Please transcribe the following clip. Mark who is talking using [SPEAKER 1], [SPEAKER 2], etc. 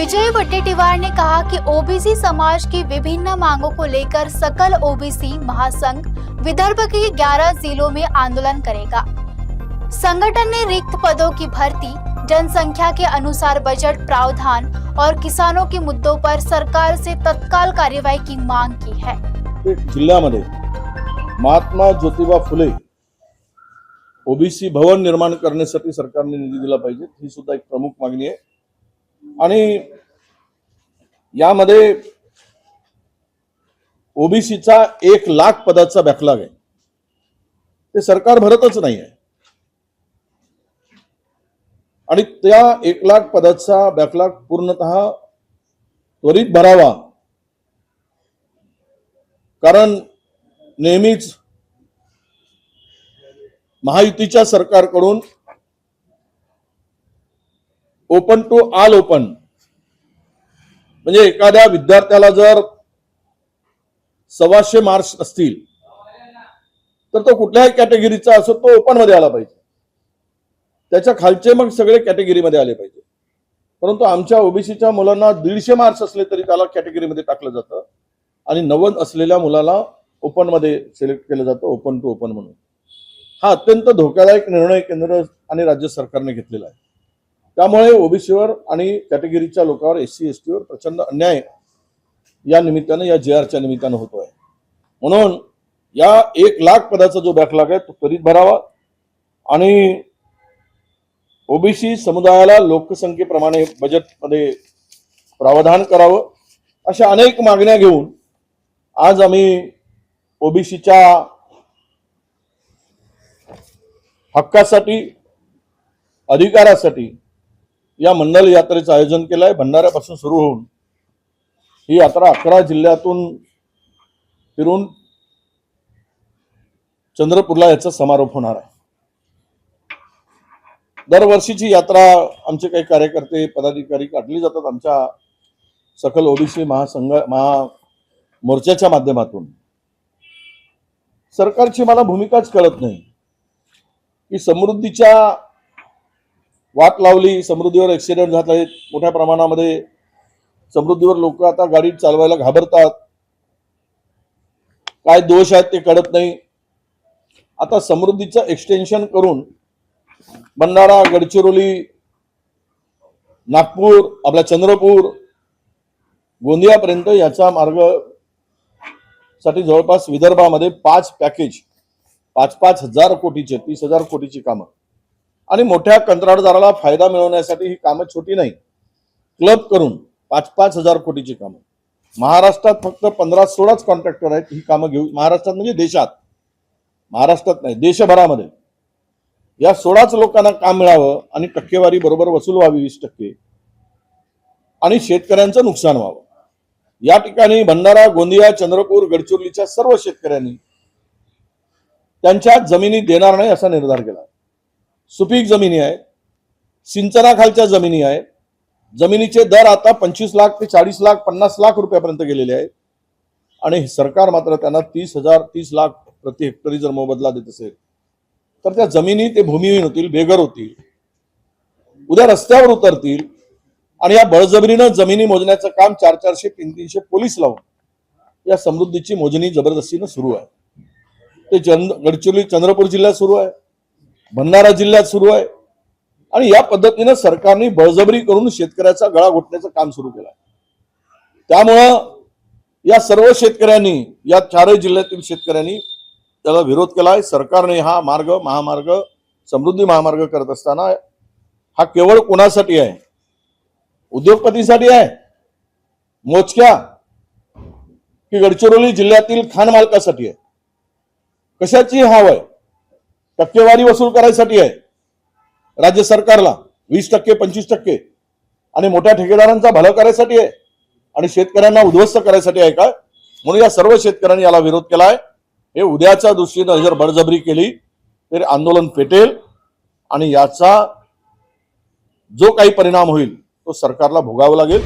[SPEAKER 1] विजय वट्टेटीवार ने कहा कि ओबीसी समाज की विभिन्न मांगों को लेकर सकल ओबीसी महासंघ विदर्भ के 11 जिलों में आंदोलन करेगा। संगठन ने रिक्त पदों की भर्ती, जनसंख्या के अनुसार बजट प्रावधान और किसानों के मुद्दों पर सरकार से तत्काल कार्यवाही की मांग की है।
[SPEAKER 2] जिल्ह्यामध्ये महात्मा ज्योतिबा फुले ओबीसी भवन निर्माण करण्यासाठी सरकारने निधी दिला पाहिजे, ही सुद्धा एक प्रमुख मागणी आहे। आणि यामध्ये ओबीसीचा 1 लाख पदाचा बॅकलॉग आहे, ते सरकार भरतच नाही आहे। आणि त्या 1 लाख पदाचा बॅकलॉग पूर्णतः त्वरित भरावा, कारण नेहमीच महायुतीच्या सरकारकडून ओपन टू ऑल ओपन, म्हणजे एखाद्या विद्यार्थ्याला जर 125 मार्क्स असतील तर तो कुठल्याही कॅटेगरीचा असो तो ओपन मध्ये आला पाहिजे, त्याच्या खालचे मग सगळे कॅटेगरीमध्ये आले पाहिजे। परंतु आमच्या ओबीसीच्या मुलांना 150 मार्क्स असले तरी त्याला कॅटेगरीमध्ये टाकलं जातं आणि 90 असलेल्या मुलाला ओपन मध्ये सिलेक्ट केलं जातं, ओपन टू ओपन म्हणून। हा अत्यंत धोकादायक निर्णय केंद्र आणि राज्य सरकारने घेतलेला आहे। त्यामुळे ओबीसीवर आणि कॅटेगरीच्या लोकांवर, एससी एसटीवर प्रचंड अन्याय या निमित्ताने, या जेआरच्या निमित्ताने होतोय। म्हणून या 1 लाख पदाचा जो बॅकलॉग आहे तो त्वरित भरावा आणि ओबीसी समुदायाला लोकसंख्येप्रमाणे बजेटमध्ये प्रावधान करावं, अशा अनेक मागण्या घेऊन आज आम्ही ओबीसीच्या हक्कासाठी, अधिकारासाठी या मंडल यात्रेचं आयोजन केलं आहे। भंडाऱ्यापासून सुरू होऊन ही यात्रा 11 जिल्ह्यातून फिरून चंद्रपूरला याचा समारोप होणार आहे। दरवर्षीची यात्रा आमचे काही कार्यकर्ते, पदाधिकारी काढली जातात आमच्या सकल ओबीसी मोर्चाच्या माध्यमातून। सरकारची मला भूमिकाच कळत नाही की समृद्धीच्या वाट लावली, समृद्धीवर ऍक्सिडेंट झाले मोठ्या प्रमाणामध्ये, समृद्धीवर लोक आता गाडी चालवायला घाबरतात, काय दोष आहेत ते कळत नाही। आता समृद्धीचं एक्सटेन्शन करून भंडारा, गडचिरोली, नागपूर, आपला चंद्रपूर, गोंदियापर्यंत याचा मार्ग साठी जवळपास विदर्भामध्ये 5 पॅकेज 5-5 हजार कोटीचे, 30,000 कोटीची कामं, आणि मोठ्या कंत्राटदाराला फायदा मिळवण्यासाठी ही कामं छोटी नाही, क्लब करून 5-5 हजार कोटीची कामं। महाराष्ट्रात फक्त 15-16च कॉन्ट्रॅक्टर आहेत ही कामं घेऊ। महाराष्ट्रात म्हणजे देशात, महाराष्ट्रात नाही देशभरामध्ये या 16च लोकांना काम मिळावं आणि टक्केवारी बरोबर वसूल व्हावी 20%, आणि शेतकऱ्यांचं नुकसान व्हावं। या ठिकाणी भंडारा, गोंदिया, चंद्रपूर, गडचिरोलीच्या सर्व शेतकऱ्यांनी त्यांच्या जमिनी देणार नाही असा निर्धार केला। सुपीक जमिनी आहेत, सिंचनाखालच्या जमिनी आहेत, जमिनीचे दर आता 25 लाख ते 40 लाख 50 लाख रुपयापर्यंत गेलेले आहेत, आणि सरकार मात्र त्यांना 30 लाख प्रति हेक्टरी जर मोबदला देत असेल तर त्या जमिनी ते भूमिहीन होतील, बेघर होतील, उद्या रस्त्यावर उतरतील, आणि या बळजबरीनं जमिनी मोजण्याचं काम 400-400, 300-300 पोलीस लावून या समृद्धीची मोजणी जबरदस्तीनं सुरू आहे। ते गडचिरोली, चंद्रपूर जिल्ह्यात सुरू आहे, भंडारा जिल्ह्यात सुरू आहे, आणि या पद्धतीनं सरकारने बळजबरी करून शेतकऱ्याचा गळा घोटण्याचं काम सुरू केलं आहे। त्यामुळं या सर्व शेतकऱ्यांनी, या 4 जिल्ह्यातील शेतकऱ्यांनी त्याला विरोध केला आहे। सरकारने हा महामार्ग, समृद्धी महामार्ग करत असताना हा केवळ कोणासाठी आहे? उद्योगपतींसाठी आहे मोजक्या, की गडचिरोली जिल्ह्यातील खाण मालकासाठी आहे? कशाची हाव आहे? टक्केवारी वसूल करायसाठी आहे राज्य सरकारला 20%, 25%, आणि मोठ्या ठेकेदारांचा भलं करायसाठी आहे आणि शेतकऱ्यांना उद्ध्वस्त करायसाठी आहे का? म्हणून या सर्व शेतकऱ्यांनी याला विरोध केला आहे। हे उद्याच्या दृष्टीने जर बळजबरी केली तर आंदोलन पेटेल, आणि याचा जो काही परिणाम होईल तो सरकारला भोगावा लागेल।